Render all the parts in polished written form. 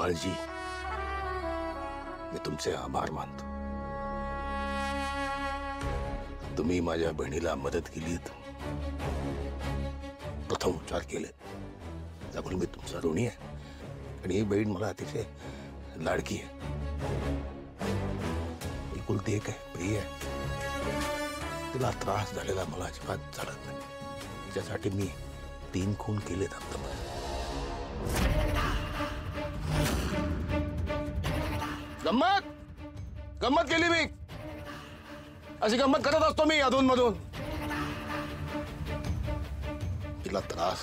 काळजी, मी तुमचे आभार मानतो. तुम्ही माझ्या बहिणीला मदत केलीत, प्रथम उपचार केले, त्यामुळे मी तुमचा ऋणी आहे. आणि ही बहीण मला अतिशय लाडकी आहे, एकुलती एक आहे, प्रिय आहे. तिला त्रास झालेला मला अजिबात चालत नाही. तिच्यासाठी मी 3 खून केलेत आतापर्यंत. गंमत केली मी, अशी गंमत करत असतो मी अधून मधून. तिला त्रास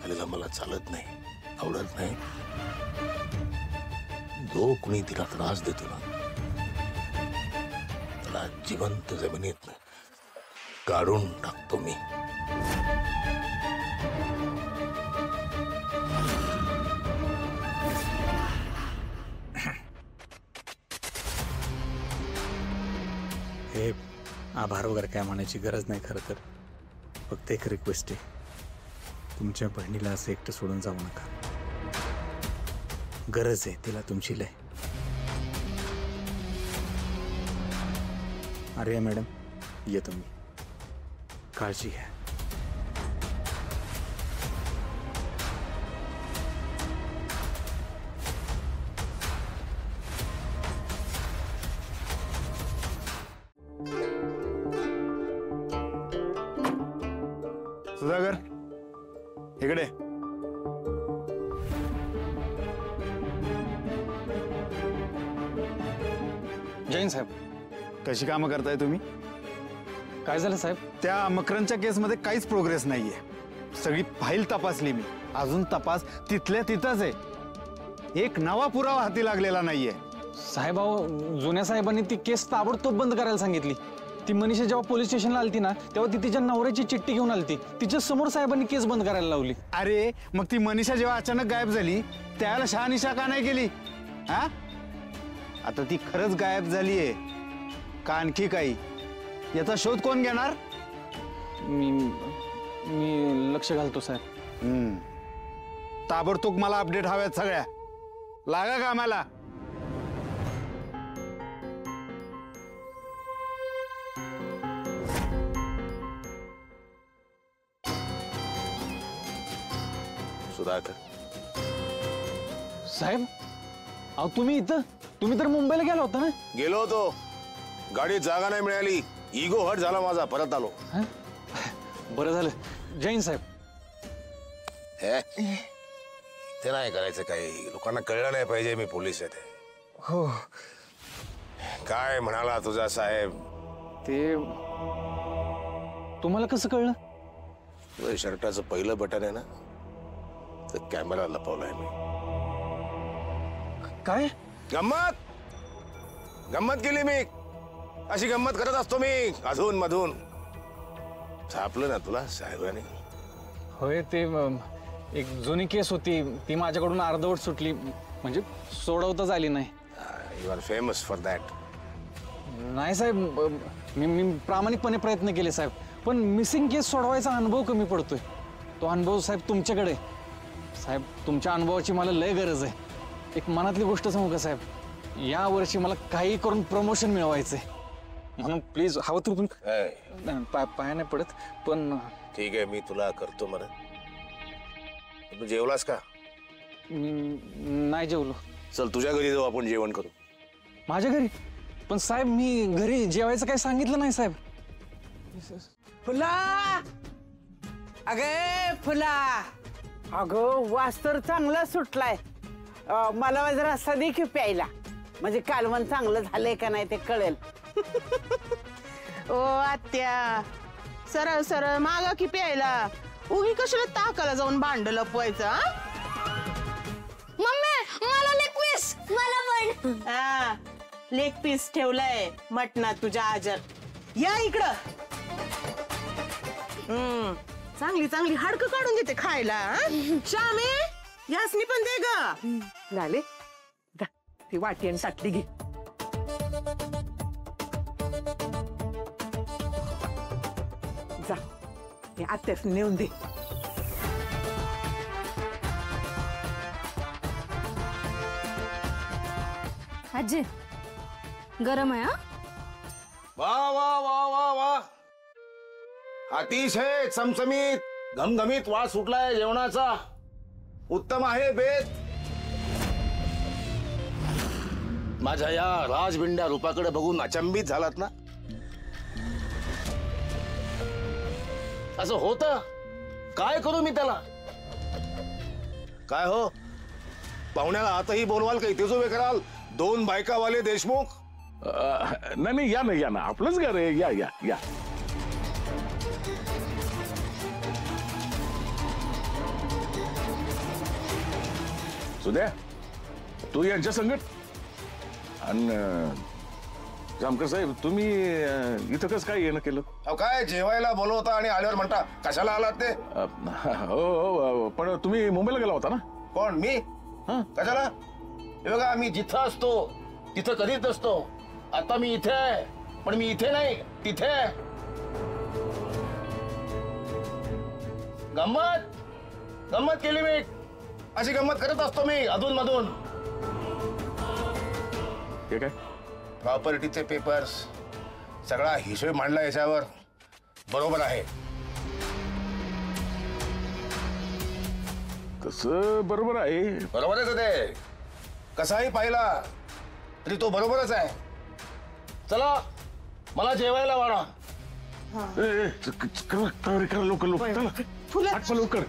झालेला मला चालत नाही, आवडत नाही. जो कुणी तिला त्रास देतो ना, त्याला जिवंत जमिनीत काढून टाकतो मी. हे आभार वगैरे काय म्हणायची गरज नाही. खरं तर फक्त एक रिक्वेस्ट आहे, तुमच्या बहिणीला असं एकटं सोडून जाऊ नका. गरज आहे तिला तुमची लय. आर्या मॅडम, येतो मी. काळजी घ्या. सुधाकर, इकडे. जैन साहेब, कशी कामं करताय तुम्ही? काय झालं साहेब? त्या मकरनच्या केसमध्ये काहीच प्रोग्रेस नाहीये. सगळी फाईल तपासली मी, अजून तपास तिथल्या तिथंच आहे. एक नवा पुरावा हाती लागलेला नाहीये. साहेब, अहो जुन्या साहेबांनी ती केस ताबडतोब बंद करायला सांगितली. ती मनीषा जेव्हा पोलीस स्टेशनला आलती ना, तेव्हा ती तिच्या नवऱ्याची चिठ्ठी घेऊन आलती. तिच्या समोर साहेबांनी केस बंद करायला लावली. अरे मग ती मनीषा जेव्हा अचानक गायब झाली, त्याला शहानिशा का नाही केली? हा, आता ती खरंच गायब झालीये का आणखी काही, याचा शोध कोण घेणार? मी लक्ष घालतो साहेब. ताबडतोब मला अपडेट हव्यात सगळ्या. लागा कामाला. सुधाकर साहेब, अहो तुम्ही इथं, तुम्ही तर मुंबईला गेला होता ना? गेलो होतो, गाडीत जागा नाही मिळाली, इगो हट झाला माझा, परत आलो. बरं झालं. जैन साहेब, ते नाही करायचं काही, लोकांना कळलं नाही पाहिजे मी पोलीस आहे ते. हो. काय म्हणाला तुझा साहेब? ते तुम्हाला कसं कळलं? तुझ्या शर्टाचं पहिलं बटन आहे ना, तर कॅमेरा लपवलाय मी. काय गंमत केली मी, अशी गंमत करत असतो मी अधून मधून. छापलं ना तुला साहेबांनी? होय, ते एक जुनी केस होती, ती माझ्याकडून अर्धवट सुटली, म्हणजे सोडवताच आली नाही. You are famous for that. नाही साहेब, मी प्रामाणिकपणे प्रयत्न केले साहेब, पण मिसिंग केस सोडवायचा अनुभव कमी पडतोय. तो अनुभव साहेब तुमच्याकडे. साहेब, तुमच्या अनुभवाची मला लय गरज आहे. एक मनातली गोष्ट सांगू का साहेब, या वर्षी मला काही करून प्रमोशन मिळवायचंय, म्हणून प्लीज हवं तर तुम्ही पाया नाही पडत, पण ठीक आहे, मी तुला करतो मदत. तू जेवलास का? नाही जेवलो. चल तुझ्या घरी जाऊ, आपण जेवण करू. माझ्या घरी? पण साहेब, मी घरी जेवायचं काही सांगितलं नाही साहेब. फुला, अगे फुला, अगं वास तर चांगला सुटलाय. मला जरा रस्सा दे की प्यायला, म्हणजे कालवण चांगलं झालंय का नाही ते कळेल. ओ आत्या, सरळ सरळ मागा की प्यायला, उगी कशाला ताकाला जाऊन भांड लपवायचं? मम्मी, मला लेग पीस. मला पण. हा, लेग पीस ठेवलाय मटणात तुझ्या आजर. या इकडं. चांगली चांगली हाडकं काढून देते खायला. श्यामे, यासनी पण दे ग. झाले, ती वाटी आणि ताटली घे. जा, हे आत्यास नेऊन दे. आजी गरम आहे हा. वा वा वा वा वा, अतिशय चमचमीत घमघमीत वास सुटलाय जेवणाचा. उत्तम आहे बेत. माझ्या या राजबिंड्या रूपाकडे बघून अचंबित झालात ना. असं होतं, काय करू मी त्याला. काय हो, पाहुण्याला आताही बोलवाल का इथेच उभे कराल? 2 बायकावाले देशमुख. नाही नाही, या ना, आपलंच घर आहे. या या या. सुद्या, तू यांच्या संगत. आणि जामकर साहेब, तुम्ही इथं कसं काय येणं केलं? अहो काय, जेवायला बोलवता आणि आल्यावर म्हणता कशाला आलात ते? हो, पण तुम्ही मुंबईला गेला होता ना? कोण, मी? हा. कशाला? हे बघा, मी जिथं असतो तिथं कधीच नसतो. आता मी इथे आहे, पण मी इथे नाही, तिथे आहे. गंमत केली मी. अशी गंमत करत असतो मी अधून मधून. हे काय? प्रॉपर्टीचे पेपर्स, सगळा हिशोब मांडला याच्यावर. बरोबर आहे. कसं बरोबर आहे? बरोबरच आहे ते. कसाही पाहिला तरी तो बरोबरच आहे. चला, मला जेवायला वाढा. करा लवकर, चला. फुलं आटपा लवकर.